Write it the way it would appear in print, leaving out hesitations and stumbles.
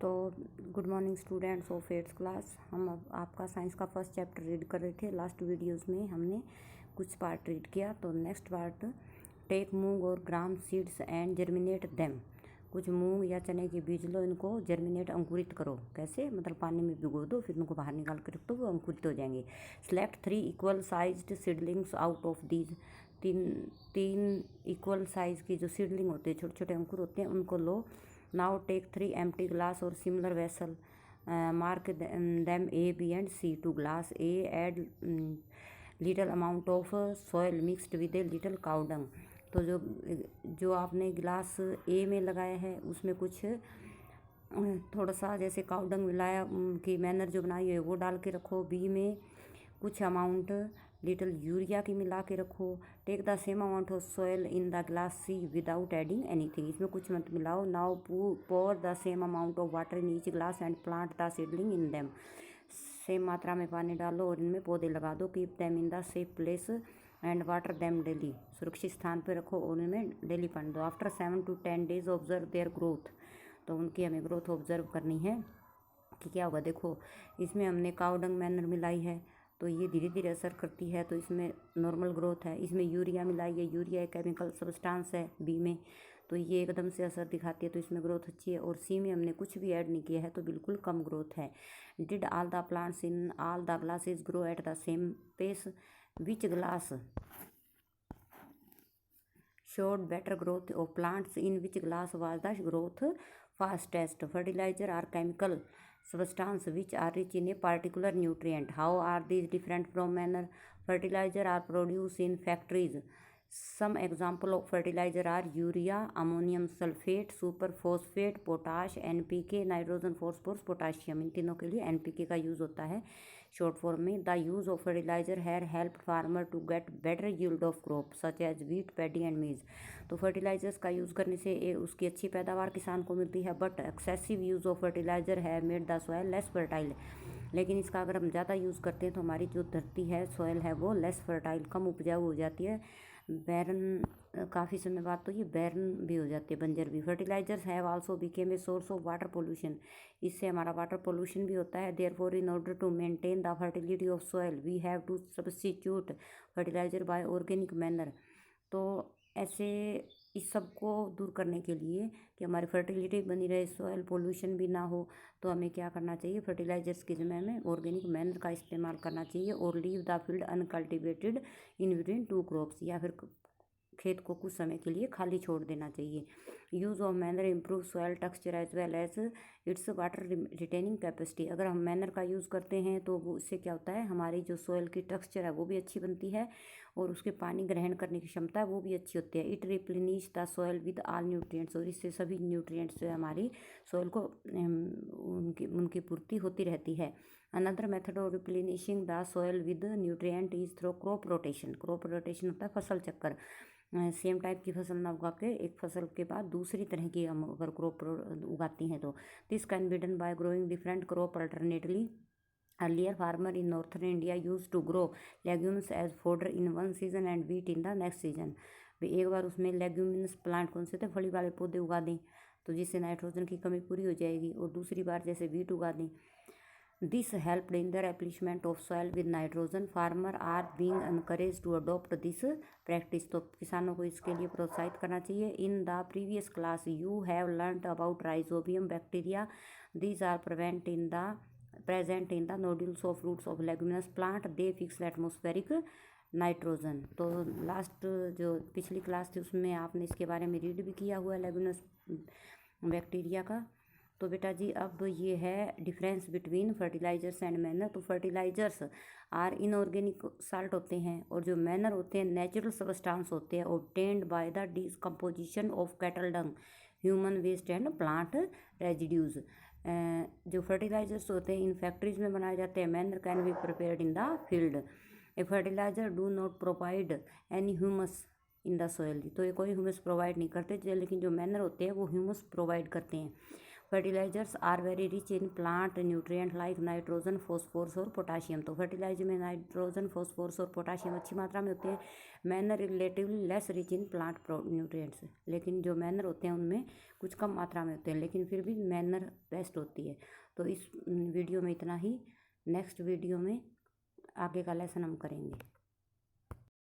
तो good morning students of eighth class. हम अब आपका साइंस का फर्स्ट चैप्टर रीड कर रहे थे। लास्ट वीडियोस में हमने कुछ पार्ट रीड किया, तो नेक्स्ट पार्ट टेक मूंग और ग्राम सीड्स एंड जर्मिनेट देम। कुछ मूंग या चने के बीज लो, इनको जर्मिनेट अंकुरित करो। कैसे? मतलब पानी में भिगो दो, फिर उनको बाहर निकाल कर रख दो, वो अंकुरित हो जाएंगे। Select 3 equal sized seedlings out of these. तीन इक्वल साइज की जो सीडलिंग होते हैं, छोटे छोटे अंकुर होते हैं, उनको लो। Now take 3 empty glass or similar vessel. Mark them A, B and C. To glass A, add little amount of soil mixed with a little cow dung. तो जो आपने गिलास ए में लगाया है उसमें कुछ थोड़ा सा जैसे काउ डंग मिलाया की मैनर जो बनाई है वो डाल के रखो। बी में कुछ अमाउंट लिटिल यूरिया की मिला के रखो। Take the same amount of soil in the glass C without adding anything. इसमें कुछ मत मिलाओ। Now pour the same amount of water in each glass and plant the seedling in them. Same मात्रा में पानी डालो और इनमें पौधे लगा दो। Keep them in the safe place and water them daily. सुरक्षित स्थान पर रखो और इनमें डेली पानी दो। After 7 to 10 days observe their growth. तो उनकी हमें ग्रोथ ऑब्जर्व करनी है कि क्या होगा। देखो, इसमें हमने काउ डंग मैनर मिलाई है तो ये धीरे धीरे असर करती है, तो इसमें नॉर्मल ग्रोथ है। इसमें यूरिया मिलाई है, यूरिया एक केमिकल सब्सटेंस है बी में, तो ये एकदम से असर दिखाती है, तो इसमें ग्रोथ अच्छी है। और सी में हमने कुछ भी ऐड नहीं किया है तो बिल्कुल कम ग्रोथ है। Did all the plants in all the glasses grow at the same pace? Which glass showed better growth of plants? In which glass was the growth fastest? Fertilizer are chemical substance which are rich in a particular nutrient. How are these different from manure? Fertilizer are produced in factories. Some example of fertilizer are urea, ammonium sulfate, superphosphate, potash, NPK, nitrogen, phosphorus, potassium. इन तीनों के लिए NPK का use होता है short form में। The use of fertiliser has help farmer to get better yield of crop such as wheat, paddy and maize. तो fertilisers का यूज़ करने से उसकी अच्छी पैदावार किसान को मिलती है। But excessive use of fertiliser has made the soil less fertile. लेकिन इसका अगर हम ज़्यादा यूज़ करते हैं तो हमारी जो धरती है, सॉइल है, वो लेस फर्टाइल, कम उपजाऊ हो जाती है। बैरन, काफ़ी समय बाद तो ये बैरन भी हो जाती है, बंजर भी। Fertilizers have also become a source of water pollution. इससे हमारा वाटर पोल्यूशन भी होता है। Therefore in order to maintain the fertility of soil we have to substitute fertilizer by organic manure. तो ऐसे इस सब को दूर करने के लिए कि हमारी फर्टिलिटी बनी रहे, सॉइल पोल्यूशन भी ना हो, तो हमें क्या करना चाहिए? फर्टिलाइजर्स की जगह में ऑर्गेनिक मैनर का इस्तेमाल करना चाहिए। और leave the field uncultivated in between 2 crops, या फिर खेत को कुछ समय के लिए खाली छोड़ देना चाहिए। Use of manure improve soil texture as well as its water retaining capacity. अगर हम मैनर का यूज़ करते हैं तो वो इससे क्या होता है, हमारी जो सॉइल की टेक्सचर है वो भी अच्छी बनती है और उसके पानी ग्रहण करने की क्षमता है वो भी अच्छी होती है। It replenish the soil with all nutrients. और इससे सभी न्यूट्रिएंट्स से हमारी सॉइल को उनकी पूर्ति होती रहती है। Another method of replenishing the soil with nutrient is through crop rotation. Crop rotation होता है फसल चक्कर। सेम टाइप की फसल ना उगा के एक फसल के बाद दूसरी तरह की हम अगर क्रॉप उगाती हैं तो this can be done by growing different crop alternately. Earlier farmer in northern India use to grow legumes as fodder in one season and wheat in the next season. एक बार उसमें लेग्यूमिनस प्लांट कौन से थे, फली वाले पौधे उगा दें तो जिससे नाइट्रोजन की कमी पूरी हो जाएगी, और दूसरी बार जैसे वीट उगा दें। This helped in the replenishment of soil with nitrogen. Farmer are being encouraged to adopt this practice. तो किसानों को इसके लिए प्रोत्साहित करना चाहिए। In the previous class you have learnt about rhizobium bacteria. These are present in the nodules of roots of leguminous plant. They fix the atmospheric nitrogen. तो last जो पिछली क्लास थी उसमें आपने इसके बारे में रीड भी किया हुआ है, लेगुमिनस बैक्टीरिया का। तो बेटा जी अब ये है difference between fertilizers and manure. तो फर्टिलाइजर्स आर इनऑर्गेनिक साल्ट होते हैं और जो मैनर होते हैं नेचुरल सब्सटेंस होते हैं obtained by the decomposition of cattle dung, human waste and plant residues. जो फर्टिलाइजर्स होते हैं इन फैक्ट्रीज में बनाए जाते हैं। Manure can be prepared in the field. A fertilizer do not provide any humus in the soil. तो ये कोई ह्यूमस प्रोवाइड नहीं करते, लेकिन जो मैनर होते हैं वो ह्यूमस प्रोवाइड करते हैं। Fertilizers are very rich in plant nutrient like nitrogen, phosphorus और पोटाशियम। तो फर्टिलाइजर में नाइट्रोजन, फॉस्फोरस और पोटाशियम अच्छी मात्रा में होते हैं। Manure relatively less rich in plant nutrients, लेकिन जो मैनर होते हैं उनमें कुछ कम मात्रा में होते हैं, लेकिन फिर भी मैनर बेस्ट होती है। तो इस वीडियो में इतना ही। नेक्स्ट वीडियो में आगे का लेसन हम करेंगे।